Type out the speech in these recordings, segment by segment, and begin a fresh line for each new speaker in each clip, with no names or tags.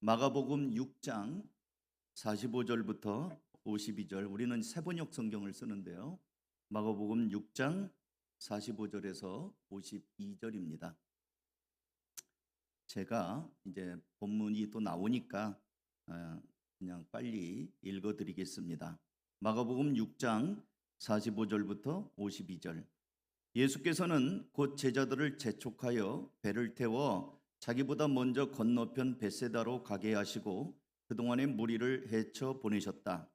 마가복음 6장 45절부터 52절, 우리는 세번역 성경을 쓰는데요. 마가복음 6장 45절에서 52절입니다. 제가 이제 본문이 또 나오니까 그냥 빨리 읽어드리겠습니다. 마가복음 6장 45절부터 52절. 예수께서는 곧 제자들을 재촉하여 배를 태워 자기보다 먼저 건너편 벳세다로 가게 하시고 그동안의 무리를 헤쳐 보내셨다.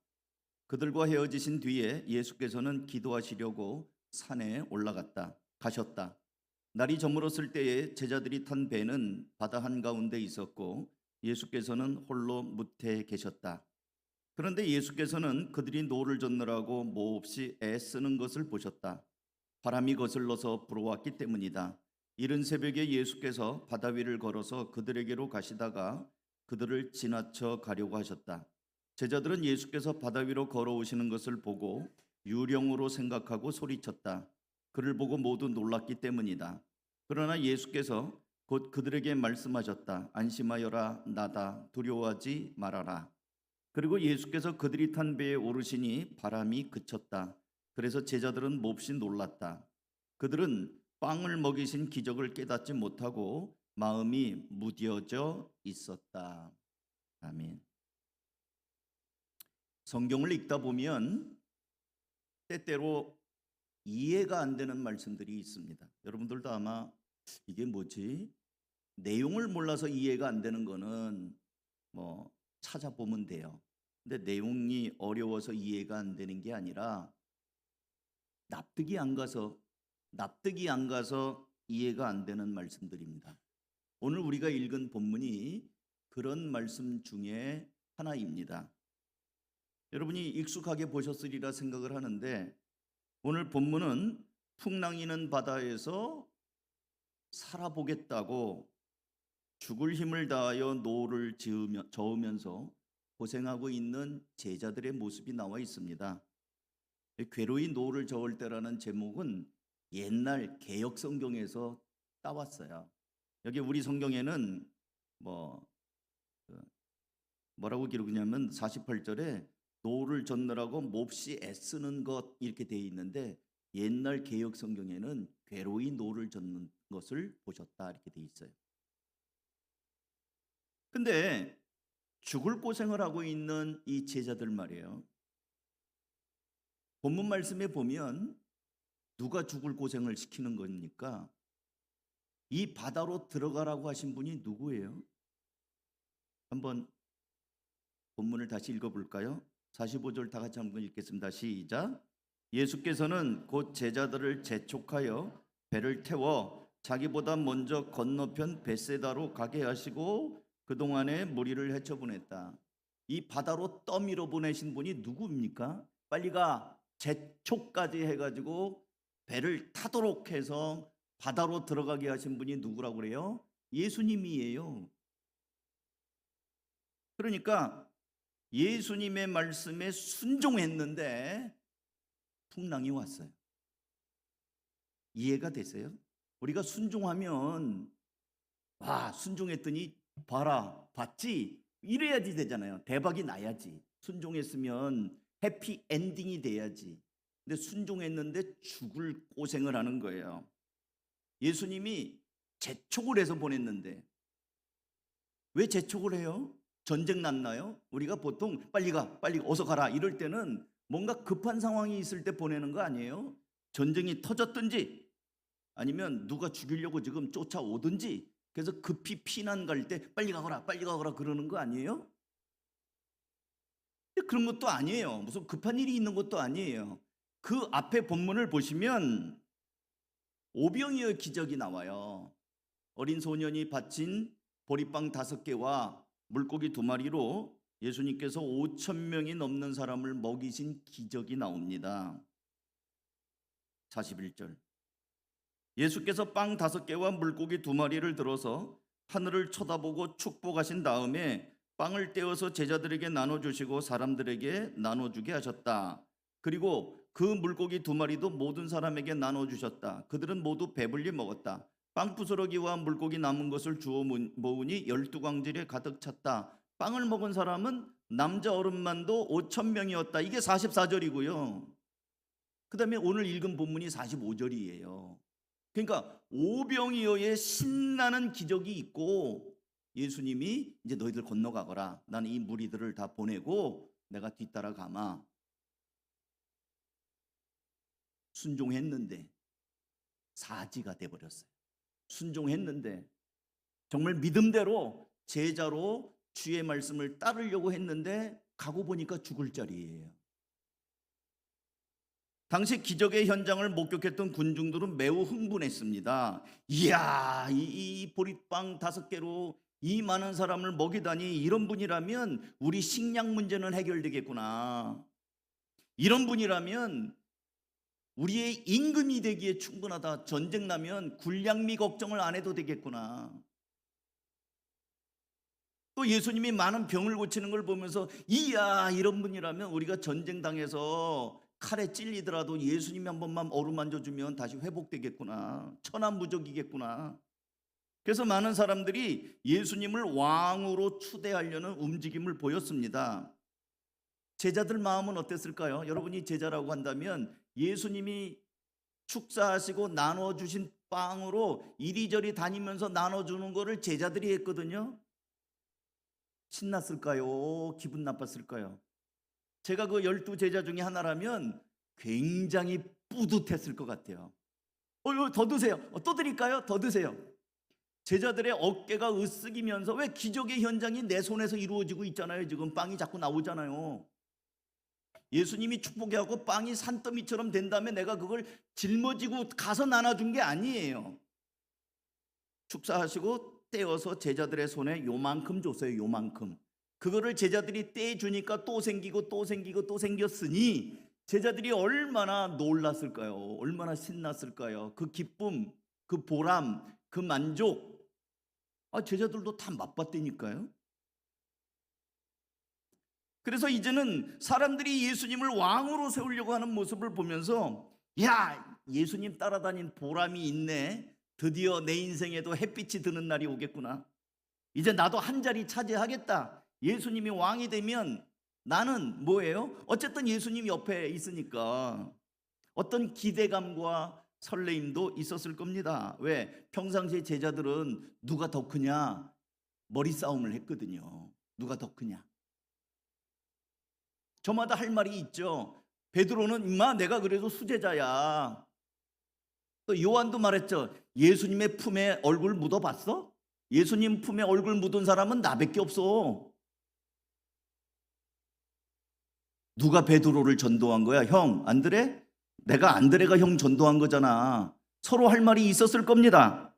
그들과 헤어지신 뒤에 예수께서는 기도하시려고 산에 가셨다. 날이 저물었을 때에 제자들이 탄 배는 바다 한가운데 있었고 예수께서는 홀로 무태에 계셨다. 그런데 예수께서는 그들이 노를 젓느라고 몹시 애쓰는 것을 보셨다. 바람이 거슬러서 불어왔기 때문이다. 이른 새벽에 예수께서 바다 위를 걸어서 그들에게로 가시다가 그들을 지나쳐 가려고 하셨다. 제자들은 예수께서 바다 위로 걸어오시는 것을 보고 유령으로 생각하고 소리쳤다. 그를 보고 모두 놀랐기 때문이다. 그러나 예수께서 곧 그들에게 말씀하셨다. 안심하여라, 나다. 두려워하지 말아라. 그리고 예수께서 그들이 탄 배에 오르시니 바람이 그쳤다. 그래서 제자들은 몹시 놀랐다. 그들은 빵을 먹이신 기적을 깨닫지 못하고 마음이 무뎌져 있었다. 아멘. 성경을 읽다 보면 때때로 이해가 안 되는 말씀들이 있습니다. 여러분들도 아마 이게 뭐지? 내용을 몰라서 이해가 안 되는 거는 찾아보면 돼요. 근데 내용이 어려워서 이해가 안 되는 게 아니라 납득이 안 가서 이해가 안 되는 말씀들입니다. 오늘 우리가 읽은 본문이 그런 말씀 중에 하나입니다. 여러분이 익숙하게 보셨으리라 생각을 하는데 오늘 본문은 풍랑이는 바다에서 살아보겠다고 죽을 힘을 다하여 노를 저으면서 고생하고 있는 제자들의 모습이 나와 있습니다. 괴로이 노를 저을 때라는 제목은 옛날 개역 성경에서 따왔어요. 여기 우리 성경에는 뭐라고 기록이냐면 48절에 노를 젓느라고 몹시 애쓰는 것 이렇게 되어 있는데 옛날 개역 성경에는 괴로이 노를 젓는 것을 보셨다 이렇게 되어 있어요. 근데 죽을 고생을 하고 있는 이 제자들 말이에요. 본문 말씀에 보면 누가 죽을 고생을 시키는 겁니까? 이 바다로 들어가라고 하신 분이 누구예요? 한번 본문을 다시 읽어볼까요? 45절 다 같이 한번 읽겠습니다. 시작. 예수께서는 곧 제자들을 재촉하여 배를 태워 자기보다 먼저 건너편 벳세다로 가게 하시고 그동안에 무리를 헤쳐보냈다. 이 바다로 떠밀어 보내신 분이 누구입니까? 빨리 가, 재촉까지 해가지고 배를 타도록 해서 바다로 들어가게 하신 분이 누구라고 그래요? 예수님이에요. 그러니까 예수님의 말씀에 순종했는데 풍랑이 왔어요. 이해가 되세요? 우리가 순종하면 순종했더니 봐라, 봤지? 이래야지 되잖아요. 대박이 나야지. 순종했으면 해피 엔딩이 돼야지. 근데 순종했는데 죽을 고생을 하는 거예요. 예수님이 재촉을 해서 보냈는데 왜 재촉을 해요? 전쟁 났나요? 우리가 보통 빨리 가, 빨리 어서 가라 이럴 때는 뭔가 급한 상황이 있을 때 보내는 거 아니에요? 전쟁이 터졌든지 아니면 누가 죽이려고 지금 쫓아오든지 그래서 급히 피난 갈 때 빨리 가거라 그러는 거 아니에요? 그런 것도 아니에요. 무슨 급한 일이 있는 것도 아니에요. 그 앞에 본문을 보시면 오병이어의 기적이 나와요. 어린 소년이 바친 보리빵 5개와 물고기 2마리로 예수님께서 5,000명이 넘는 사람을 먹이신 기적이 나옵니다. 41절. 예수께서 빵 5개와 물고기 2마리를 들어서 하늘을 쳐다보고 축복하신 다음에 빵을 떼어서 제자들에게 나눠주시고 사람들에게 나눠주게 하셨다. 그리고 그 물고기 2마리도 모든 사람에게 나눠주셨다. 그들은 모두 배불리 먹었다. 빵 부스러기와 물고기 남은 것을 주워 모으니 12광질에 가득 찼다. 빵을 먹은 사람은 남자 어른만도 5,000명이었다. 이게 44절이고요. 그 다음에 오늘 읽은 본문이 45절이에요. 그러니까 오병이어의 신나는 기적이 있고 예수님이 이제 너희들 건너가거라. 나는 이 무리들을 다 보내고 내가 뒤따라 가마. 순종했는데 사지가 돼버렸어요. 순종했는데 정말 믿음대로 제자로 주의 말씀을 따르려고 했는데 가고 보니까 죽을 자리예요. 당시 기적의 현장을 목격했던 군중들은 매우 흥분했습니다. 이야, 이 보리빵 5개로 이 많은 사람을 먹이다니, 이런 분이라면 우리 식량 문제는 해결되겠구나. 이런 분이라면 우리의 임금이 되기에 충분하다. 전쟁 나면 군량미 걱정을 안 해도 되겠구나. 또 예수님이 많은 병을 고치는 걸 보면서 이야, 이런 분이라면 우리가 전쟁 당해서 칼에 찔리더라도 예수님이 한 번만 어루만져주면 다시 회복되겠구나. 천하무적이겠구나. 그래서 많은 사람들이 예수님을 왕으로 추대하려는 움직임을 보였습니다. 제자들 마음은 어땠을까요? 여러분이 제자라고 한다면 예수님이 축사하시고 나눠주신 빵으로 이리저리 다니면서 나눠주는 거를 제자들이 했거든요. 신났을까요? 기분 나빴을까요? 제가 그 12제자 중에 하나라면 굉장히 뿌듯했을 것 같아요. 더 드세요. 또 드릴까요? 더 드세요. 제자들의 어깨가 으쓱이면서, 왜 기적의 현장이 내 손에서 이루어지고 있잖아요. 지금 빵이 자꾸 나오잖아요. 예수님이 축복하고 빵이 산더미처럼 된 다음에 내가 그걸 짊어지고 가서 나눠준 게 아니에요. 축사하시고 떼어서 제자들의 손에 요만큼 줬어요. 요만큼. 그거를 제자들이 떼주니까 또 생기고 또 생기고 또 생겼으니 제자들이 얼마나 놀랐을까요? 얼마나 신났을까요? 그 기쁨, 그 보람, 그 만족, 제자들도 다 맛봤다니까요. 그래서 이제는 사람들이 예수님을 왕으로 세우려고 하는 모습을 보면서, 야, 예수님 따라다닌 보람이 있네. 드디어 내 인생에도 햇빛이 드는 날이 오겠구나. 이제 나도 한 자리 차지하겠다. 예수님이 왕이 되면 나는 뭐예요? 어쨌든 예수님 옆에 있으니까 어떤 기대감과 설레임도 있었을 겁니다. 왜? 평상시에 제자들은 누가 더 크냐 머리 싸움을 했거든요. 누가 더 크냐. 저마다 할 말이 있죠. 베드로는 임마 내가 그래도 수제자야. 또 요한도 말했죠. 예수님의 품에 얼굴 묻어봤어? 예수님 품에 얼굴 묻은 사람은 나밖에 없어. 누가 베드로를 전도한 거야? 형 안드레? 내가 안드레가 형 전도한 거잖아. 서로 할 말이 있었을 겁니다.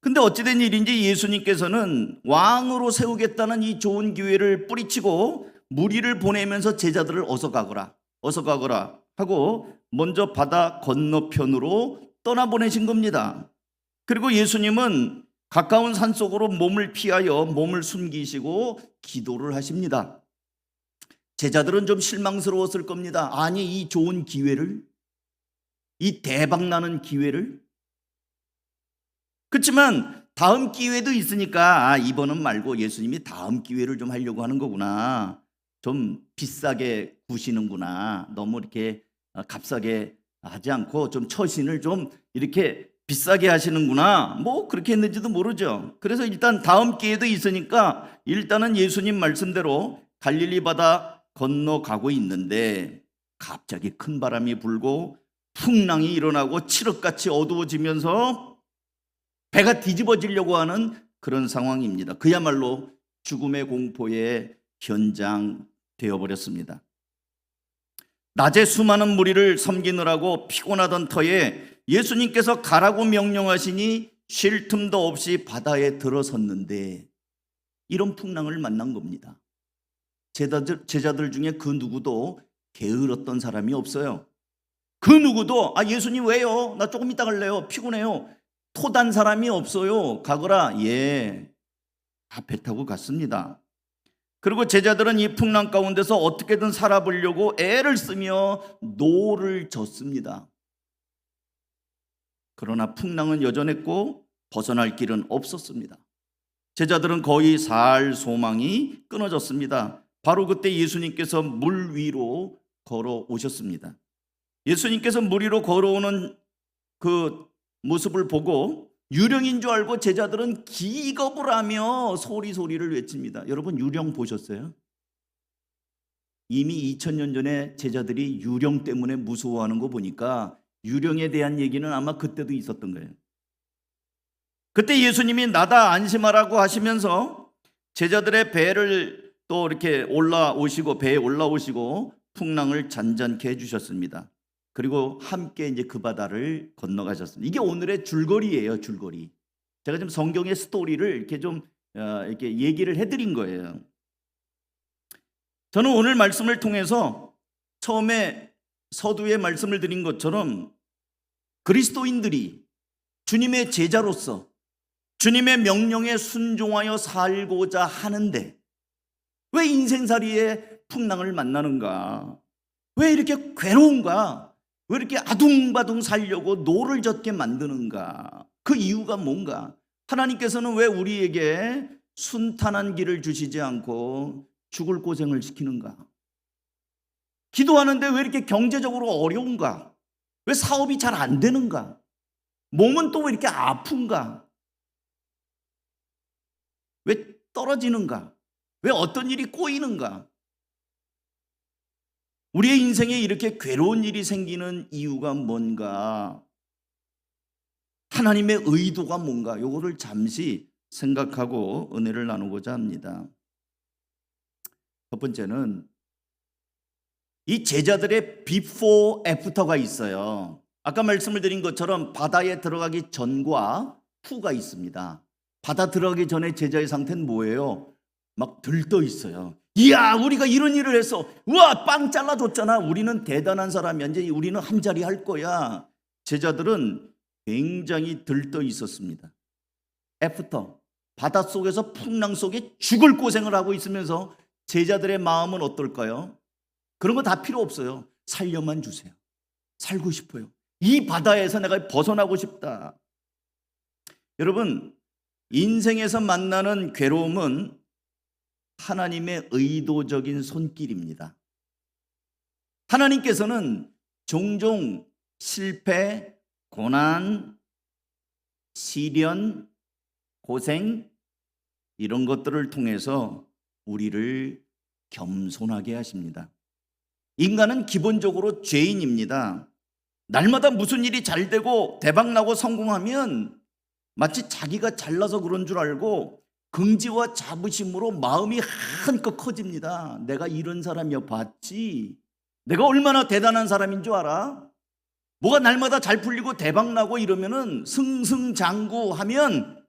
근데 어찌된 일인지 예수님께서는 왕으로 세우겠다는 이 좋은 기회를 뿌리치고 무리를 보내면서 제자들을 어서 가거라 하고 먼저 바다 건너편으로 떠나보내신 겁니다. 그리고 예수님은 가까운 산속으로 몸을 피하여 몸을 숨기시고 기도를 하십니다. 제자들은 좀 실망스러웠을 겁니다. 아니, 이 좋은 기회를, 이 대박나는 기회를. 그렇지만 다음 기회도 있으니까 이번은 말고 예수님이 다음 기회를 좀 하려고 하는 거구나. 좀 비싸게 구시는구나. 너무 이렇게 값싸게 하지 않고 좀 처신을 좀 이렇게 비싸게 하시는구나. 뭐 그렇게 했는지도 모르죠. 그래서 일단 다음 기회도 있으니까 일단은 예수님 말씀대로 갈릴리 바다 건너가고 있는데 갑자기 큰 바람이 불고 풍랑이 일어나고 칠흑같이 어두워지면서 배가 뒤집어지려고 하는 그런 상황입니다. 그야말로 죽음의 공포의 현장 되어버렸습니다. 낮에 수많은 무리를 섬기느라고 피곤하던 터에 예수님께서 가라고 명령하시니 쉴 틈도 없이 바다에 들어섰는데 이런 풍랑을 만난 겁니다. 제자들 중에 그 누구도 게을렀던 사람이 없어요. 그 누구도 예수님 왜요? 나 조금 이따 갈래요. 피곤해요. 토단 사람이 없어요. 가거라. 예, 다 배 타고 갔습니다. 그리고 제자들은 이 풍랑 가운데서 어떻게든 살아보려고 애를 쓰며 노를 젓습니다. 그러나 풍랑은 여전했고 벗어날 길은 없었습니다. 제자들은 거의 살 소망이 끊어졌습니다. 바로 그때 예수님께서 물 위로 걸어오셨습니다. 예수님께서 물 위로 걸어오는 그 모습을 보고 유령인 줄 알고 제자들은 기겁을 하며 소리를 외칩니다. 여러분, 유령 보셨어요? 이미 2000년 전에 제자들이 유령 때문에 무서워하는 거 보니까 유령에 대한 얘기는 아마 그때도 있었던 거예요. 그때 예수님이 나다 안심하라고 하시면서 제자들의 배를 또 이렇게 배에 올라오시고 풍랑을 잔잔케 해주셨습니다. 그리고 함께 이제 그 바다를 건너가셨습니다. 이게 오늘의 줄거리예요, 줄거리. 제가 지금 성경의 스토리를 이렇게 좀 이렇게 얘기를 해드린 거예요. 저는 오늘 말씀을 통해서 처음에 서두에 말씀을 드린 것처럼 그리스도인들이 주님의 제자로서 주님의 명령에 순종하여 살고자 하는데 왜 인생살이에 풍랑을 만나는가? 왜 이렇게 괴로운가? 왜 이렇게 아둥바둥 살려고 노를 젓게 만드는가? 그 이유가 뭔가? 하나님께서는 왜 우리에게 순탄한 길을 주시지 않고 죽을 고생을 시키는가? 기도하는데 왜 이렇게 경제적으로 어려운가? 왜 사업이 잘 안 되는가? 몸은 또 왜 이렇게 아픈가? 왜 떨어지는가? 왜 어떤 일이 꼬이는가? 우리의 인생에 이렇게 괴로운 일이 생기는 이유가 뭔가? 하나님의 의도가 뭔가? 요거를 잠시 생각하고 은혜를 나누고자 합니다. 첫 번째는 이 제자들의 비포 애프터가 있어요. 아까 말씀을 드린 것처럼 바다에 들어가기 전과 후가 있습니다. 바다 들어가기 전에 제자의 상태는 뭐예요? 막 들떠 있어요. 이야, 우리가 이런 일을 했어. 우와, 빵 잘라줬잖아. 우리는 대단한 사람이야. 이제 우리는 한 자리 할 거야. 제자들은 굉장히 들떠 있었습니다. 애프터, 바닷속에서 풍랑 속에 죽을 고생을 하고 있으면서 제자들의 마음은 어떨까요? 그런 거 다 필요 없어요. 살려만 주세요. 살고 싶어요. 이 바다에서 내가 벗어나고 싶다. 여러분, 인생에서 만나는 괴로움은 하나님의 의도적인 손길입니다. 하나님께서는 종종 실패, 고난, 시련, 고생 이런 것들을 통해서 우리를 겸손하게 하십니다. 인간은 기본적으로 죄인입니다. 날마다 무슨 일이 잘 되고 대박나고 성공하면 마치 자기가 잘나서 그런 줄 알고 긍지와 자부심으로 마음이 한껏 커집니다. 내가 이런 사람이야 봤지? 내가 얼마나 대단한 사람인 줄 알아? 뭐가 날마다 잘 풀리고 대박나고 이러면은 승승장구하면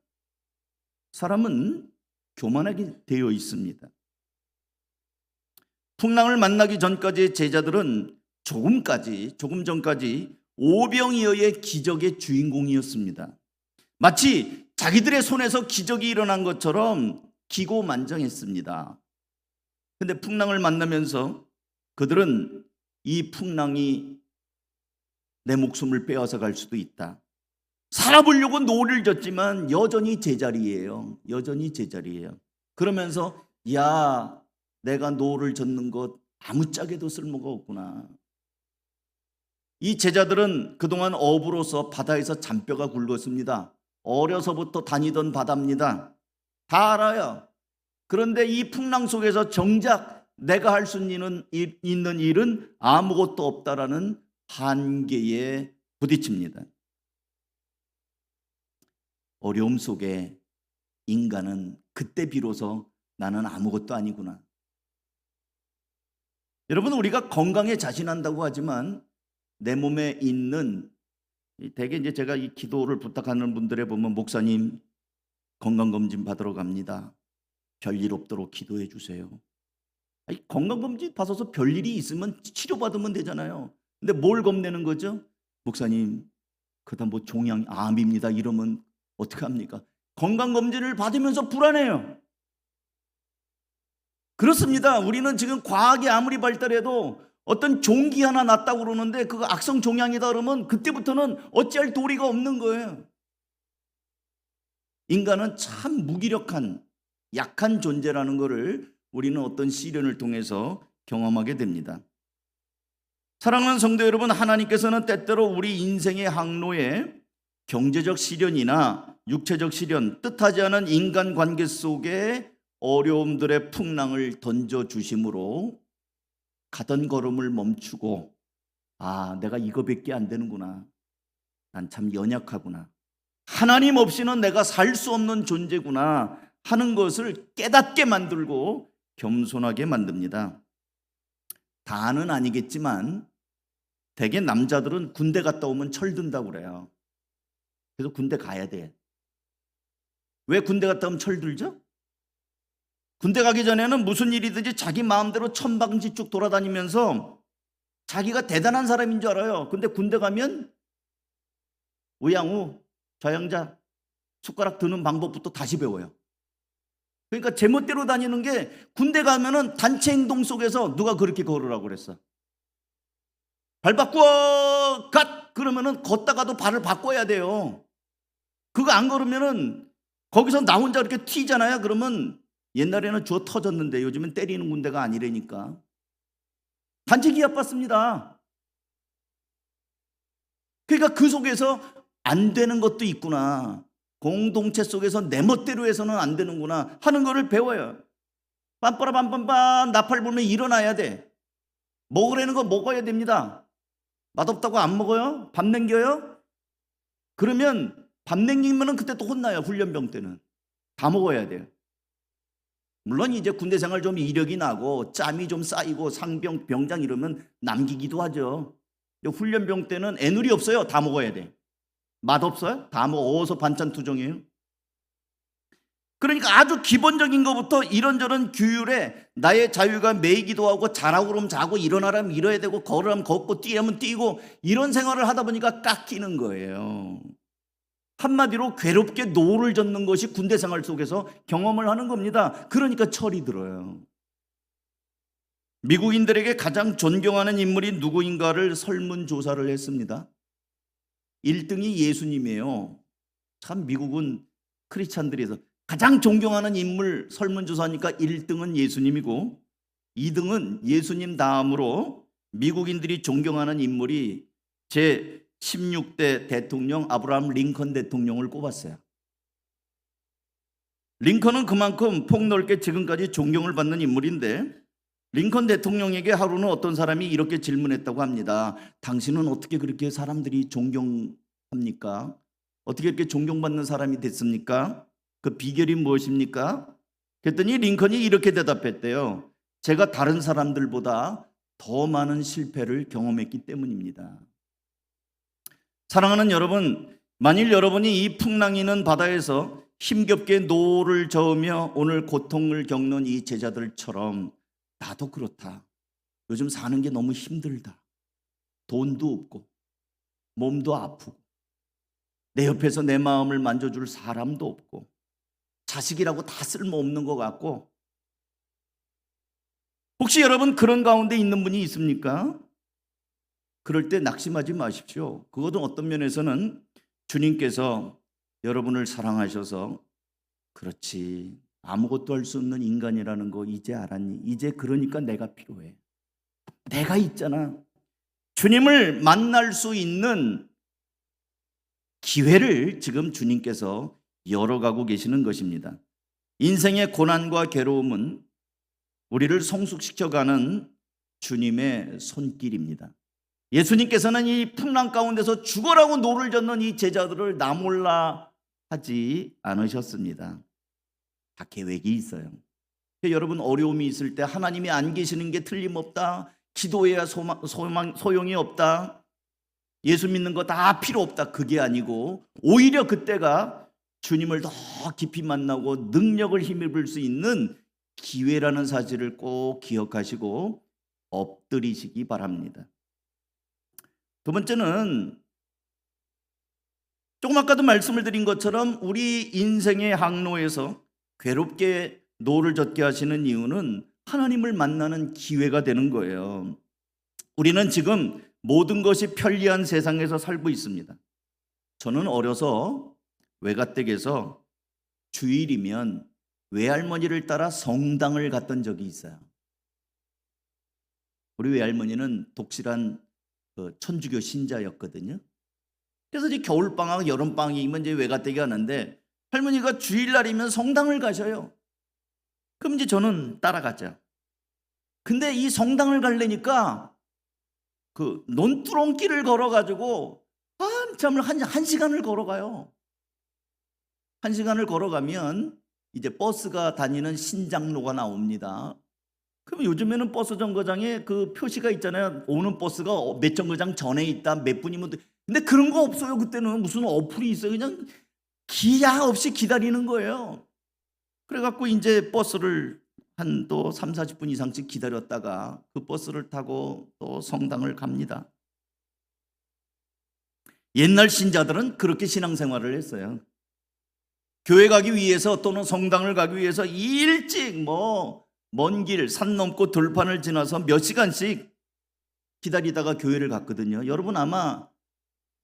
사람은 교만하게 되어 있습니다. 풍랑을 만나기 전까지 제자들은 조금 전까지 오병이어의 기적의 주인공이었습니다. 마치 자기들의 손에서 기적이 일어난 것처럼 기고만장했습니다. 그런데 풍랑을 만나면서 그들은 이 풍랑이 내 목숨을 빼앗아 갈 수도 있다. 살아보려고 노를 졌지만 여전히 제자리예요. 여전히 제자리예요. 그러면서 야, 내가 노를 젓는 것 아무짝에도 쓸모가 없구나. 이 제자들은 그동안 어부로서 바다에서 잔뼈가 굵었습니다. 어려서부터 다니던 바다입니다. 다 알아요. 그런데 이 풍랑 속에서 정작 내가 할 수 있는 일은 아무것도 없다라는 한계에 부딪힙니다. 어려움 속에 인간은 그때 비로소 나는 아무것도 아니구나. 여러분, 우리가 건강에 자신한다고 하지만 내 몸에 있는 대개 이제 제가 이 기도를 부탁하는 분들에 보면 목사님 건강검진 받으러 갑니다. 별일 없도록 기도해 주세요. 아니, 건강검진 받아서 별일이 있으면 치료받으면 되잖아요. 근데 뭘 겁내는 거죠? 목사님 그다음 뭐 종양 암입니다 이러면 어떻게 합니까? 건강검진을 받으면서 불안해요. 그렇습니다. 우리는 지금 과학이 아무리 발달해도 어떤 종기 하나 났다고 그러는데 그거 악성 종양이다 그러면 그때부터는 어찌할 도리가 없는 거예요. 인간은 참 무기력한 약한 존재라는 것을 우리는 어떤 시련을 통해서 경험하게 됩니다. 사랑하는 성도 여러분, 하나님께서는 때때로 우리 인생의 항로에 경제적 시련이나 육체적 시련, 뜻하지 않은 인간관계 속에 어려움들의 풍랑을 던져주심으로 가던 걸음을 멈추고, 아, 내가 이거밖에 안 되는구나. 난 참 연약하구나. 하나님 없이는 내가 살 수 없는 존재구나 하는 것을 깨닫게 만들고 겸손하게 만듭니다. 다는 아니겠지만 대개 남자들은 군대 갔다 오면 철든다고 그래요. 그래서 군대 가야 돼. 왜 군대 갔다 오면 철들죠? 군대 가기 전에는 무슨 일이든지 자기 마음대로 천방지축 돌아다니면서 자기가 대단한 사람인 줄 알아요. 근데 군대 가면 우양우, 좌양자, 숟가락 드는 방법부터 다시 배워요. 그러니까 제멋대로 다니는 게, 군대 가면은 단체 행동 속에서 누가 그렇게 걸으라고 그랬어? 발 바꾸어 갓! 그러면은 걷다가도 발을 바꿔야 돼요. 그거 안 걸으면은 거기서 나 혼자 이렇게 튀잖아요. 그러면 옛날에는 주워 터졌는데 요즘은 때리는 군대가 아니라니까. 단체 기합 받습니다. 그러니까 그 속에서 안 되는 것도 있구나. 공동체 속에서 내 멋대로 해서는 안 되는구나 하는 거를 배워요. 빰빠라 빰빰빰 나팔 불면 일어나야 돼. 먹으라는 거 먹어야 됩니다. 맛없다고 안 먹어요? 밥 남겨요? 그러면 밥 남기면 그때 또 혼나요. 훈련병 때는 다 먹어야 돼요. 물론 이제 군대 생활 좀 이력이 나고 짬이 좀 쌓이고 상병 병장 이러면 남기기도 하죠. 훈련병 때는 애누리 없어요. 다 먹어야 돼. 맛없어요? 다 먹어서 반찬 투정이에요. 그러니까 아주 기본적인 것부터 이런저런 규율에 나의 자유가 매이기도 하고, 자라고 그러면 자고, 일어나라면 일어야 되고, 걸으라면 걷고, 뛰라면 뛰고, 이런 생활을 하다 보니까 깎이는 거예요. 한마디로 괴롭게 노를 젓는 것이 군대 생활 속에서 경험을 하는 겁니다. 그러니까 철이 들어요. 미국인들에게 가장 존경하는 인물이 누구인가를 설문조사를 했습니다. 1등이 예수님이에요. 참 미국은 크리스찬들에서 가장 존경하는 인물 설문조사니까 1등은 예수님이고, 2등은 예수님 다음으로 미국인들이 존경하는 인물이 제 16대 대통령 아브라함 링컨 대통령을 꼽았어요. 링컨은 그만큼 폭넓게 지금까지 존경을 받는 인물인데, 링컨 대통령에게 하루는 어떤 사람이 이렇게 질문했다고 합니다. 당신은 어떻게 그렇게 사람들이 존경합니까? 어떻게 이렇게 존경받는 사람이 됐습니까? 그 비결이 무엇입니까? 그랬더니 링컨이 이렇게 대답했대요. 제가 다른 사람들보다 더 많은 실패를 경험했기 때문입니다. 사랑하는 여러분, 만일 여러분이 이 풍랑이는 바다에서 힘겹게 노를 저으며 오늘 고통을 겪는 이 제자들처럼, 나도 그렇다, 요즘 사는 게 너무 힘들다, 돈도 없고 몸도 아프고 내 옆에서 내 마음을 만져줄 사람도 없고 자식이라고 다 쓸모없는 것 같고, 혹시 여러분 그런 가운데 있는 분이 있습니까? 그럴 때 낙심하지 마십시오. 그것은 어떤 면에서는 주님께서 여러분을 사랑하셔서, 그렇지, 아무것도 할 수 없는 인간이라는 거 이제 알았니? 이제 그러니까 내가 필요해. 내가 있잖아. 주님을 만날 수 있는 기회를 지금 주님께서 열어가고 계시는 것입니다. 인생의 고난과 괴로움은 우리를 성숙시켜가는 주님의 손길입니다. 예수님께서는 이 풍랑 가운데서 죽어라고 노를 젓는 이 제자들을 나 몰라 하지 않으셨습니다. 다 계획이 있어요. 여러분 어려움이 있을 때 하나님이 안 계시는 게 틀림없다, 기도해야 소용이 없다, 예수 믿는 거 다 필요 없다, 그게 아니고 오히려 그때가 주님을 더 깊이 만나고 능력을 힘입을 수 있는 기회라는 사실을 꼭 기억하시고 엎드리시기 바랍니다. 두 번째는 조금 아까도 말씀을 드린 것처럼 우리 인생의 항로에서 괴롭게 노를 젓게 하시는 이유는 하나님을 만나는 기회가 되는 거예요. 우리는 지금 모든 것이 편리한 세상에서 살고 있습니다. 저는 어려서 외가댁에서 주일이면 외할머니를 따라 성당을 갔던 적이 있어요. 우리 외할머니는 독실한 천주교 신자였거든요. 그래서 이제 겨울방학, 여름방학이면 이제 외가댁에 가는데 할머니가 주일날이면 성당을 가셔요. 그럼 이제 저는 따라가죠. 근데 이 성당을 가려니까 그 논두렁길을 걸어가지고 한참을 한 시간을 걸어가요. 한 시간을 걸어가면 이제 버스가 다니는 신장로가 나옵니다. 그럼 요즘에는 버스 정거장에 그 표시가 있잖아요. 오는 버스가 몇 정거장 전에 있다, 몇 분이면. 근데 그런 거 없어요. 그때는 무슨 어플이 있어요. 그냥 기약 없이 기다리는 거예요. 그래갖고 이제 버스를 한 또 3, 40분 이상씩 기다렸다가 그 버스를 타고 또 성당을 갑니다. 옛날 신자들은 그렇게 신앙생활을 했어요. 교회 가기 위해서 또는 성당을 가기 위해서 일찍 먼 길, 산 넘고 들판을 지나서 몇 시간씩 기다리다가 교회를 갔거든요. 여러분 아마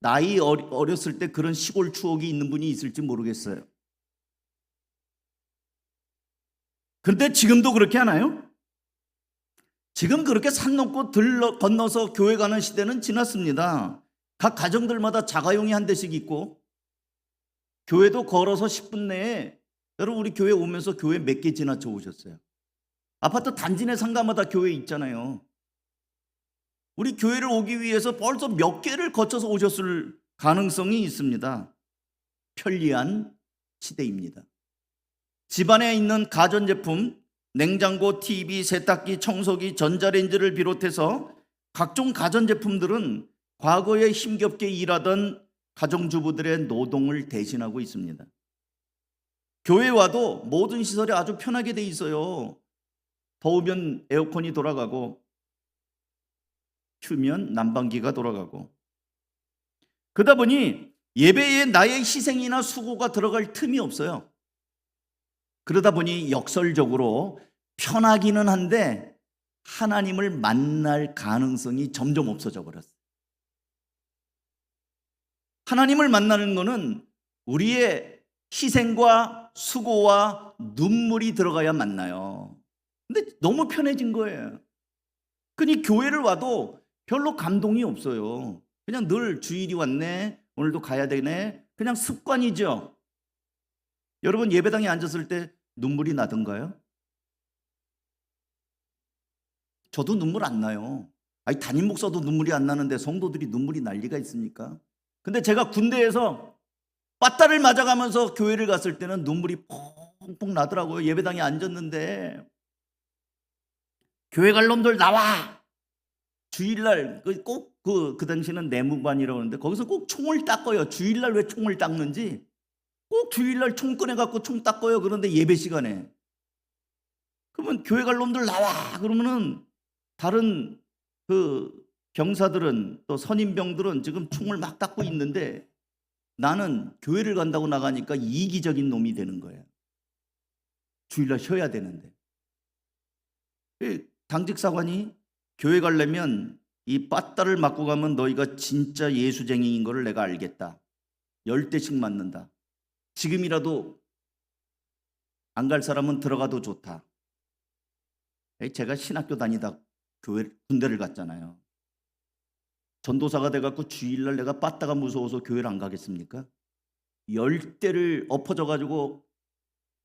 나이 어렸을 때 그런 시골 추억이 있는 분이 있을지 모르겠어요. 그런데 지금도 그렇게 하나요? 지금 그렇게 산 넘고 건너서 교회 가는 시대는 지났습니다. 각 가정들마다 자가용이 한 대씩 있고 교회도 걸어서 10분 내에 여러분 우리 교회 오면서 교회 몇 개 지나쳐 오셨어요? 아파트 단지 내 상가마다 교회 있잖아요. 우리 교회를 오기 위해서 벌써 몇 개를 거쳐서 오셨을 가능성이 있습니다. 편리한 시대입니다. 집안에 있는 가전제품, 냉장고, TV, 세탁기, 청소기, 전자레인지를 비롯해서 각종 가전제품들은 과거에 힘겹게 일하던 가정주부들의 노동을 대신하고 있습니다. 교회 와도 모든 시설이 아주 편하게 돼 있어요. 더우면 에어컨이 돌아가고 추우면 난방기가 돌아가고 그러다 보니 예배에 나의 희생이나 수고가 들어갈 틈이 없어요. 그러다 보니 역설적으로 편하기는 한데 하나님을 만날 가능성이 점점 없어져 버렸어요. 하나님을 만나는 것은 우리의 희생과 수고와 눈물이 들어가야 만나요. 근데 너무 편해진 거예요. 그러니 교회를 와도 별로 감동이 없어요. 그냥 늘 주일이 왔네, 오늘도 가야 되네, 그냥 습관이죠. 여러분 예배당에 앉았을 때 눈물이 나던가요? 저도 눈물 안 나요. 아니 담임 목사도 눈물이 안 나는데 성도들이 눈물이 날 리가 있습니까? 근데 제가 군대에서 빠따를 맞아가면서 교회를 갔을 때는 눈물이 펑펑 나더라고요. 예배당에 앉았는데 교회 갈 놈들 나와! 주일날 꼭 그 당시는 내무반이라고 하는데 거기서 꼭 총을 닦아요. 주일날 왜 총을 닦는지 꼭 주일날 총 꺼내갖고 총 닦아요. 그런데 예배 시간에 그러면 교회 갈 놈들 나와! 그러면은 다른 그 병사들은 또 선임병들은 지금 총을 막 닦고 있는데 나는 교회를 간다고 나가니까 이기적인 놈이 되는 거예요. 주일날 쉬어야 되는데. 당직사관이 교회 가려면 이 빠따를 맞고 가면 너희가 진짜 예수쟁이인 거를 내가 알겠다. 10대씩 맞는다. 지금이라도 안 갈 사람은 들어가도 좋다. 제가 신학교 다니다 군대를 갔잖아요. 전도사가 돼갖고 주일날 내가 빠따가 무서워서 교회를 안 가겠습니까? 10대를 엎어져가지고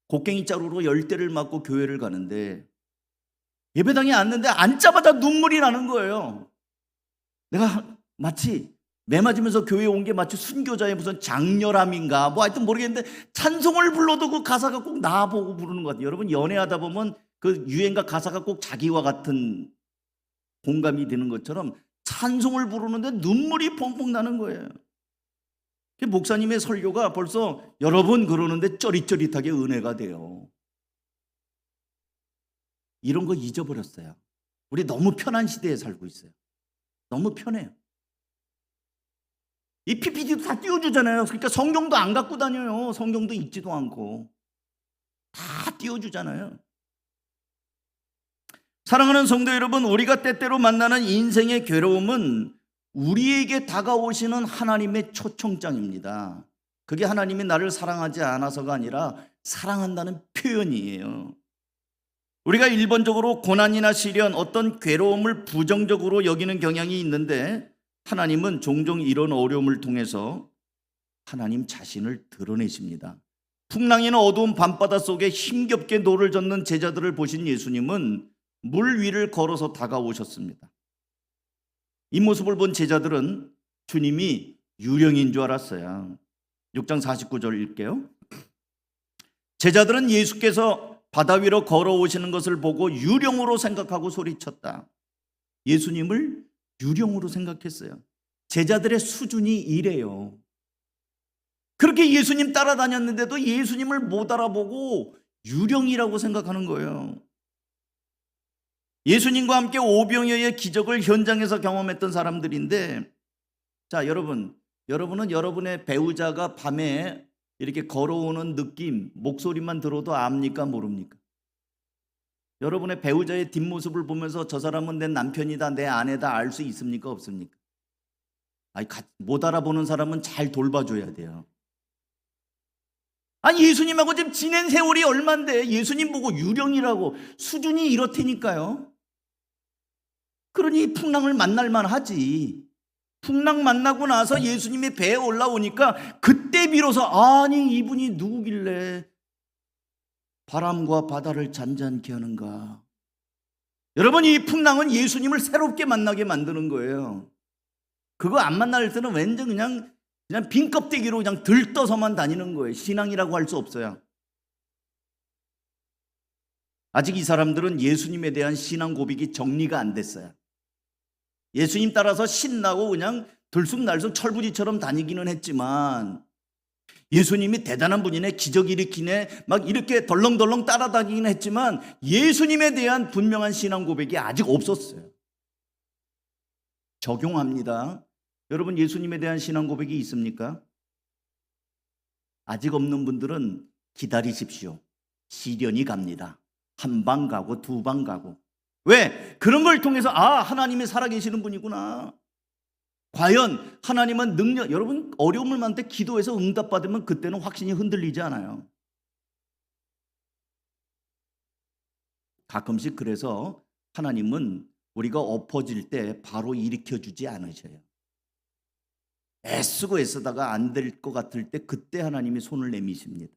곡괭이 자루로 10대를 맞고 교회를 가는데 예배당에 앉는데 앉자마자 눈물이 나는 거예요. 내가 마치 매 맞으면서 교회에 온 게 마치 순교자의 무슨 장렬함인가 하여튼 모르겠는데 찬송을 불러도 그 가사가 꼭 나보고 부르는 것 같아요. 여러분 연애하다 보면 그 유행가 가사가 꼭 자기와 같은 공감이 되는 것처럼 찬송을 부르는데 눈물이 펑펑 나는 거예요. 목사님의 설교가 벌써 여러 번 그러는데 쩌릿쩌릿하게 은혜가 돼요. 이런 거 잊어버렸어요. 우리 너무 편한 시대에 살고 있어요. 너무 편해요. 이 PPT도 다 띄워주잖아요. 그러니까 성경도 안 갖고 다녀요. 성경도 읽지도 않고 다 띄워주잖아요. 사랑하는 성도 여러분, 우리가 때때로 만나는 인생의 괴로움은 우리에게 다가오시는 하나님의 초청장입니다. 그게 하나님이 나를 사랑하지 않아서가 아니라 사랑한다는 표현이에요. 우리가 일반적으로 고난이나 시련, 어떤 괴로움을 부정적으로 여기는 경향이 있는데, 하나님은 종종 이런 어려움을 통해서 하나님 자신을 드러내십니다. 풍랑이나 어두운 밤바다 속에 힘겹게 노를 젓는 제자들을 보신 예수님은 물 위를 걸어서 다가오셨습니다. 이 모습을 본 제자들은 주님이 유령인 줄 알았어요. 6장 49절 읽게요. 제자들은 예수께서 바다 위로 걸어오시는 것을 보고 유령으로 생각하고 소리쳤다. 예수님을 유령으로 생각했어요. 제자들의 수준이 이래요. 그렇게 예수님 따라다녔는데도 예수님을 못 알아보고 유령이라고 생각하는 거예요. 예수님과 함께 오병이어의 기적을 현장에서 경험했던 사람들인데, 자, 여러분은 여러분의 배우자가 밤에 이렇게 걸어오는 느낌, 목소리만 들어도 압니까, 모릅니까? 여러분의 배우자의 뒷모습을 보면서 저 사람은 내 남편이다, 내 아내다 알 수 있습니까, 없습니까? 아니, 못 알아보는 사람은 잘 돌봐줘야 돼요. 아니, 예수님하고 지금 지낸 세월이 얼만데 예수님 보고 유령이라고, 수준이 이렇다니까요. 그러니 풍랑을 만날만 하지. 풍랑 만나고 나서 예수님이 배에 올라오니까 그때 비로소 아니, 이분이 누구길래 바람과 바다를 잔잔케 하는가. 여러분, 이 풍랑은 예수님을 새롭게 만나게 만드는 거예요. 그거 안 만날 때는 완전 그냥 빈 껍데기로 그냥 들떠서만 다니는 거예요. 신앙이라고 할 수 없어요. 아직 이 사람들은 예수님에 대한 신앙 고백이 정리가 안 됐어요. 예수님 따라서 신나고 그냥 들쑥날쑥 철부지처럼 다니기는 했지만, 예수님이 대단한 분이네, 기적 일으키네, 막 이렇게 덜렁덜렁 따라다니긴 했지만 예수님에 대한 분명한 신앙 고백이 아직 없었어요. 적용합니다. 여러분, 예수님에 대한 신앙 고백이 있습니까? 아직 없는 분들은 기다리십시오. 시련이 갑니다. 한 방 가고 두 방 가고. 왜? 그런 걸 통해서 하나님이 살아계시는 분이구나. 과연 하나님은 능력, 여러분 어려움을 만날 때 기도해서 응답받으면 그때는 확신이 흔들리지 않아요. 가끔씩 그래서 하나님은 우리가 엎어질 때 바로 일으켜주지 않으셔요. 애쓰다가 안 될 것 같을 때 그때 하나님이 손을 내미십니다.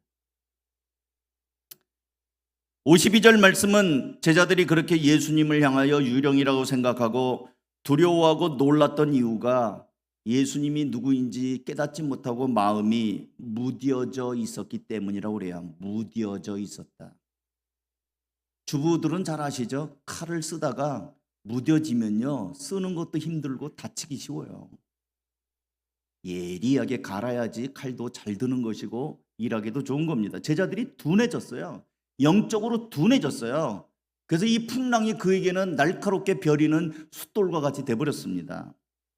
52절 말씀은 제자들이 그렇게 예수님을 향하여 유령이라고 생각하고 두려워하고 놀랐던 이유가 예수님이 누구인지 깨닫지 못하고 마음이 무뎌져 있었기 때문이라고 그래요. 무뎌져 있었다. 주부들은 잘 아시죠? 칼을 쓰다가 무뎌지면요, 쓰는 것도 힘들고 다치기 쉬워요. 예리하게 갈아야지 칼도 잘 드는 것이고 일하기도 좋은 겁니다. 제자들이 둔해졌어요. 영적으로 둔해졌어요. 그래서 이 풍랑이 그에게는 날카롭게 벼리는 숫돌과 같이 돼버렸습니다.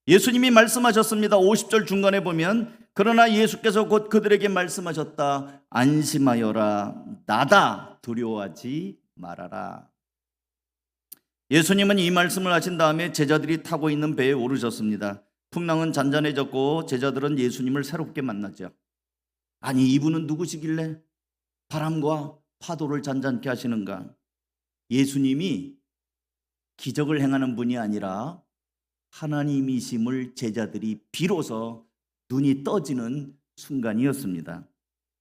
예수님이 말씀하셨습니다. 50절 중간에 보면, 그러나 예수께서 곧 그들에게 말씀하셨다. 안심하여라. 나다. 두려워하지 말아라. 예수님은 이 말씀을 하신 다음에 제자들이 타고 있는 배에 오르셨습니다. 풍랑은 잔잔해졌고 제자들은 예수님을 새롭게 만나죠. 아니, 이분은 누구시길래 바람과 파도를 잔잔케 하시는가? 예수님이 기적을 행하는 분이 아니라 하나님이심을 제자들이 비로소 눈이 떠지는 순간이었습니다.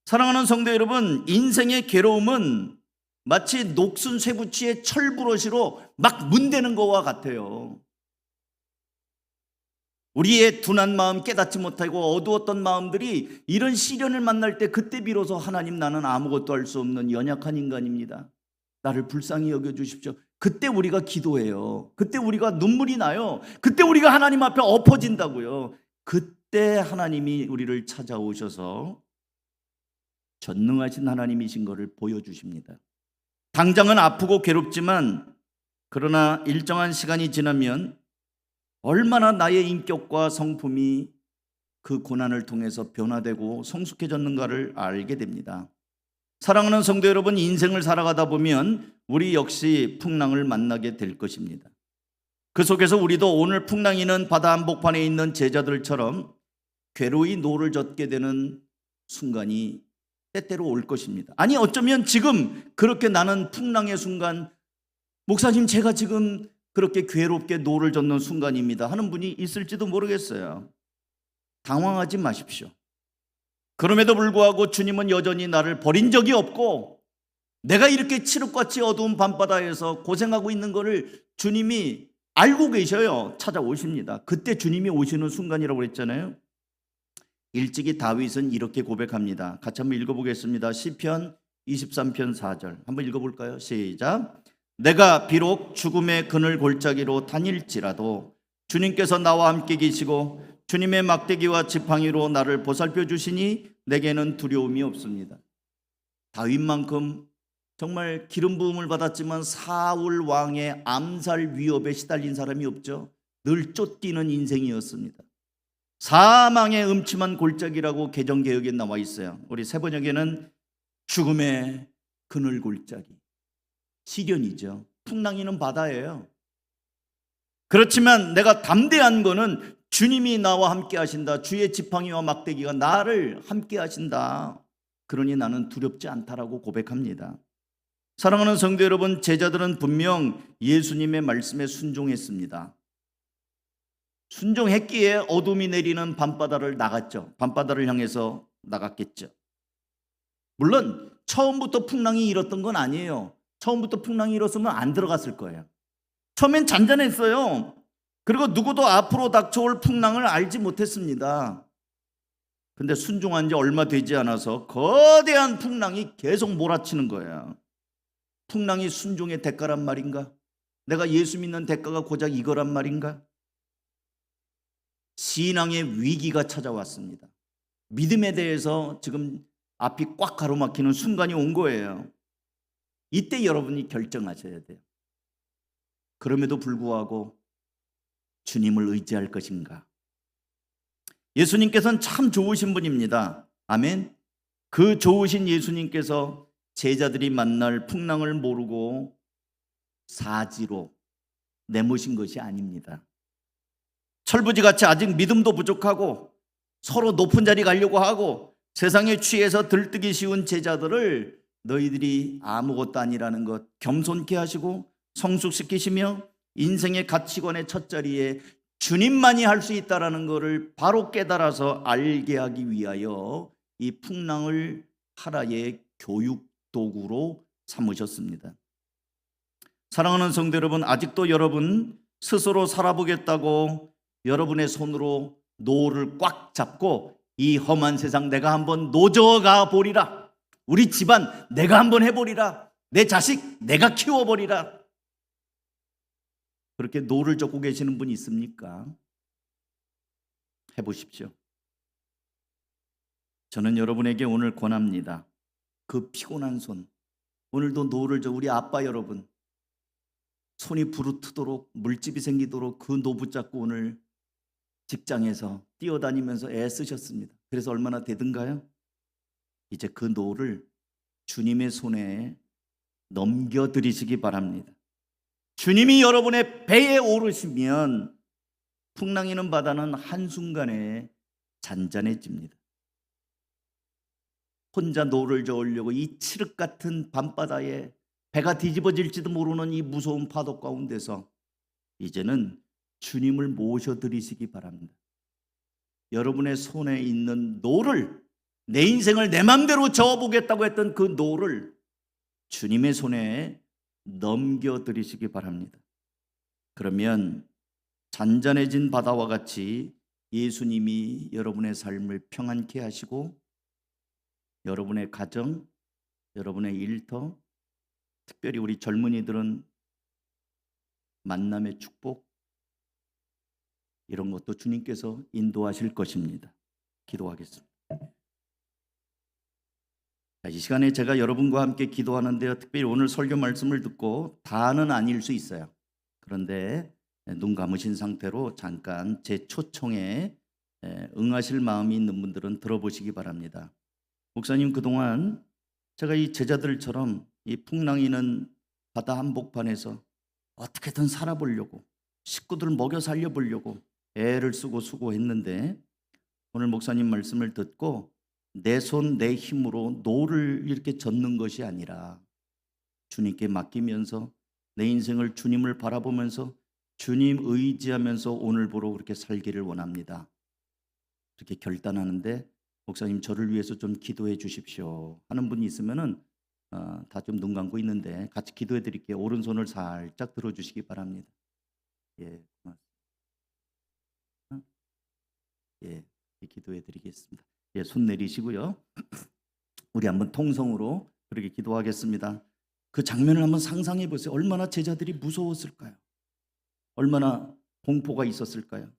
사랑하는 성도 여러분, 인생의 괴로움은 마치 녹슨 쇠붙이에 철부러시로 막 문대는 것과 같아요. 우리의 둔한 마음, 깨닫지 못하고 어두웠던 마음들이 이런 시련을 만날 때 그때 비로소 하나님, 나는 아무것도 할 수 없는 연약한 인간입니다. 나를 불쌍히 여겨주십시오. 그때 우리가 기도해요. 그때 우리가 눈물이 나요. 그때 우리가 하나님 앞에 엎어진다고요. 그때 하나님이 우리를 찾아오셔서 전능하신 하나님이신 것을 보여주십니다. 당장은 아프고 괴롭지만, 그러나 일정한 시간이 지나면 얼마나 나의 인격과 성품이 그 고난을 통해서 변화되고 성숙해졌는가를 알게 됩니다. 사랑하는 성도 여러분, 인생을 살아가다 보면 우리 역시 풍랑을 만나게 될 것입니다. 그 속에서 우리도 오늘 풍랑이는 바다 한복판에 있는 제자들처럼 괴로이 노를 젓게 되는 순간이 때때로 올 것입니다. 아니 어쩌면 지금 그렇게 나는 풍랑의 순간, 목사님 제가 지금 그렇게 괴롭게 노를 젓는 순간입니다 하는 분이 있을지도 모르겠어요. 당황하지 마십시오. 그럼에도 불구하고 주님은 여전히 나를 버린 적이 없고, 내가 이렇게 칠흑같이 어두운 밤바다에서 고생하고 있는 것을 주님이 알고 계셔요. 찾아오십니다. 그때 주님이 오시는 순간이라고 그랬잖아요. 일찍이 다윗은 이렇게 고백합니다. 같이 한번 읽어보겠습니다. 시편 23편 4절 한번 읽어볼까요? 시작. 내가 비록 죽음의 그늘 골짜기로 다닐지라도 주님께서 나와 함께 계시고 주님의 막대기와 지팡이로 나를 보살펴 주시니 내게는 두려움이 없습니다. 다윗만큼 정말 기름 부음을 받았지만 사울 왕의 암살 위협에 시달린 사람이 없죠. 늘 쫓기는 인생이었습니다. 사망의 음침한 골짜기라고 개정개혁에 나와 있어요. 우리 세번역에는 죽음의 그늘 골짜기, 시련이죠. 풍랑이는 바다예요. 그렇지만 내가 담대한 거는 주님이 나와 함께 하신다. 주의 지팡이와 막대기가 나를 함께 하신다. 그러니 나는 두렵지 않다라고 고백합니다. 사랑하는 성도 여러분, 제자들은 분명 예수님의 말씀에 순종했습니다. 순종했기에 어둠이 내리는 밤바다를 나갔죠. 밤바다를 향해서 나갔겠죠. 물론 처음부터 풍랑이 일었던 건 아니에요. 처음부터 풍랑이 일었으면 안 들어갔을 거예요. 처음엔 잔잔했어요. 그리고 누구도 앞으로 닥쳐올 풍랑을 알지 못했습니다. 근데 순종한 지 얼마 되지 않아서 거대한 풍랑이 계속 몰아치는 거예요. 풍랑이 순종의 대가란 말인가? 내가 예수 믿는 대가가 고작 이거란 말인가? 신앙의 위기가 찾아왔습니다. 믿음에 대해서 지금 앞이 꽉 가로막히는 순간이 온 거예요. 이때 여러분이 결정하셔야 돼요. 그럼에도 불구하고 주님을 의지할 것인가? 예수님께서는 참 좋으신 분입니다. 아멘. 그 좋으신 예수님께서 제자들이 만날 풍랑을 모르고 사지로 내모신 것이 아닙니다. 철부지같이 아직 믿음도 부족하고 서로 높은 자리 가려고 하고 세상에 취해서 들뜨기 쉬운 제자들을 너희들이 아무것도 아니라는 것 겸손케 하시고 성숙시키시며 인생의 가치관의 첫 자리에 주님만이 할 수 있다는 것을 바로 깨달아서 알게 하기 위하여 이 풍랑을 하나의 교육 도구로 삼으셨습니다. 사랑하는 성도 여러분, 아직도 여러분 스스로 살아보겠다고 여러분의 손으로 노를 꽉 잡고 이 험한 세상 내가 한번 노져가 보리라, 우리 집안 내가 한번 해보리라, 내 자식 내가 키워보리라, 그렇게 노를 젓고 계시는 분이 있습니까? 해보십시오. 저는 여러분에게 오늘 권합니다. 그 피곤한 손, 오늘도 노를 젓, 우리 아빠 여러분 손이 부르트도록 물집이 생기도록 그 노 붙잡고 오늘 직장에서 뛰어다니면서 애쓰셨습니다. 그래서 얼마나 되든가요? 이제 그 노를 주님의 손에 넘겨드리시기 바랍니다. 주님이 여러분의 배에 오르시면 풍랑이는 바다는 한순간에 잔잔해집니다. 혼자 노를 저으려고 이 칠흑 같은 밤바다에 배가 뒤집어질지도 모르는 이 무서운 파도 가운데서 이제는 주님을 모셔드리시기 바랍니다. 여러분의 손에 있는 노를, 내 인생을 내 맘대로 저어보겠다고 했던 그 노를 주님의 손에 넘겨드리시기 바랍니다. 그러면 잔잔해진 바다와 같이 예수님이 여러분의 삶을 평안케 하시고 여러분의 가정, 여러분의 일터, 특별히 우리 젊은이들은 만남의 축복, 이런 것도 주님께서 인도하실 것입니다. 기도하겠습니다. 이 시간에 제가 여러분과 함께 기도하는데요, 특별히 오늘 설교 말씀을 듣고 다는 아닐 수 있어요. 그런데 눈 감으신 상태로 잠깐 제 초청에 응하실 마음이 있는 분들은 들어보시기 바랍니다. 목사님, 그동안 제가 이 제자들처럼 이 풍랑이는 바다 한복판에서 어떻게든 살아보려고, 식구들 먹여 살려보려고 애를 쓰고 수고했는데, 오늘 목사님 말씀을 듣고 내 손 내 힘으로 노를 이렇게 젓는 것이 아니라 주님께 맡기면서 내 인생을 주님을 바라보면서 주님 의지하면서 오늘부로 그렇게 살기를 원합니다. 그렇게 결단하는데, 목사님 저를 위해서 좀 기도해 주십시오 하는 분이 있으면은 다 좀 눈 감고 있는데 같이 기도해 드릴게요. 오른손을 살짝 들어 주시기 바랍니다. 예, 고맙습니다. 예, 기도해 드리겠습니다. 예, 손 내리시고요. 우리 한번 통성으로 그렇게 기도하겠습니다. 그 장면을 한번 상상해 보세요. 얼마나 제자들이 무서웠을까요? 얼마나 공포가 있었을까요?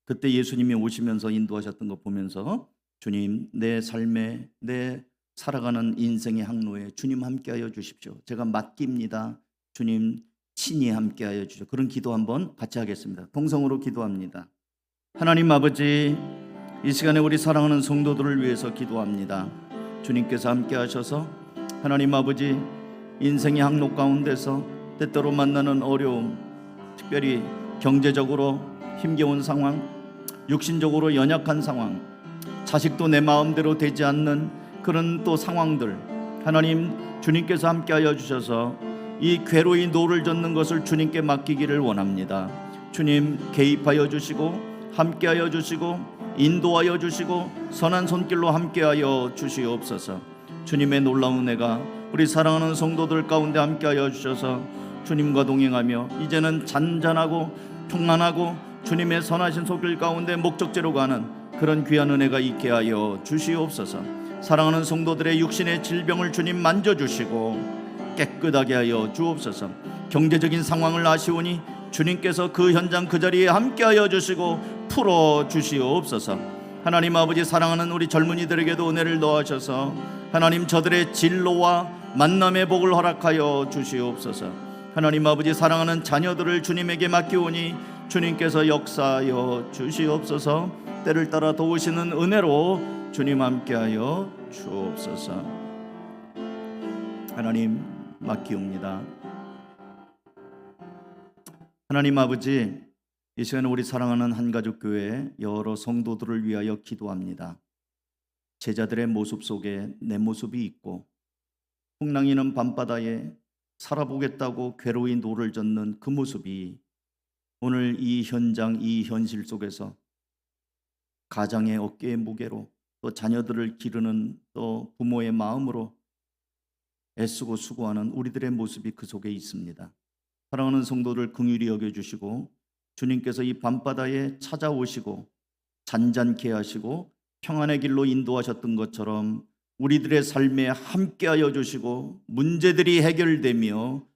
그때 예수님이 오시면서 인도하셨던 거 보면서 주님, 내 삶에, 내 살아가는 인생의 항로에 주님 함께하여 주십시오. 제가 맡깁니다. 주님 친히 함께하여 주십시오. 그런 기도 한번 같이 하겠습니다. 통성으로 기도합니다. 하나님 아버지, 이 시간에 우리 사랑하는 성도들을 위해서 기도합니다. 주님께서 함께하셔서 하나님 아버지, 인생의 항로 가운데서 때때로 만나는 어려움, 특별히 경제적으로 힘겨운 상황, 육신적으로 연약한 상황, 자식도 내 마음대로 되지 않는 그런 또 상황들, 하나님 주님께서 함께하여 주셔서 이 괴로이 노를 젓는 것을 주님께 맡기기를 원합니다. 주님 개입하여 주시고 함께하여 주시고 인도하여 주시고 선한 손길로 함께하여 주시옵소서. 주님의 놀라운 은혜가 우리 사랑하는 성도들 가운데 함께하여 주셔서 주님과 동행하며 이제는 잔잔하고 평안하고 주님의 선하신 손길 가운데 목적지로 가는 그런 귀한 은혜가 있게 하여 주시옵소서. 사랑하는 성도들의 육신의 질병을 주님 만져주시고 깨끗하게 하여 주옵소서. 경제적인 상황을 아시오니 주님께서 그 현장 그 자리에 함께하여 주시고 풀어주시옵소서. 하나님 아버지, 사랑하는 우리 젊은이들에게도 은혜를 넣으셔서 하나님 저들의 진로와 만남의 복을 허락하여 주시옵소서. 하나님 아버지, 사랑하는 자녀들을 주님에게 맡기오니 주님께서 역사하여 주시옵소서. 때를 따라 도우시는 은혜로 주님 함께하여 주옵소서. 하나님 맡기옵니다. 하나님 아버지, 이 시간에 우리 사랑하는 한가족교회 여러 성도들을 위하여 기도합니다. 제자들의 모습 속에 내 모습이 있고 풍랑이는 밤바다에 살아보겠다고 괴로이 노를 젓는 그 모습이 오늘 이 현장, 이 현실 속에서 가장의 어깨의 무게로 또 자녀들을 기르는 또 부모의 마음으로 애쓰고 수고하는 우리들의 모습이 그 속에 있습니다. 사랑하는 성도들 긍휼히 여겨주시고 주님께서 이 밤바다에 찾아오시고 잔잔케 하시고 평안의 길로 인도하셨던 것처럼 우리들의 삶에 함께하여 주시고 문제들이 해결되며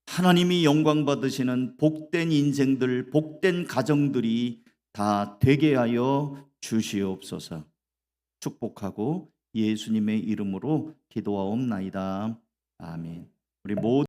하나님이 영광 받으시는 복된 인생들, 복된 가정들이 다 되게 하여 주시옵소서. 축복하고 예수님의 이름으로 기도하옵나이다. 아멘. 우리 모두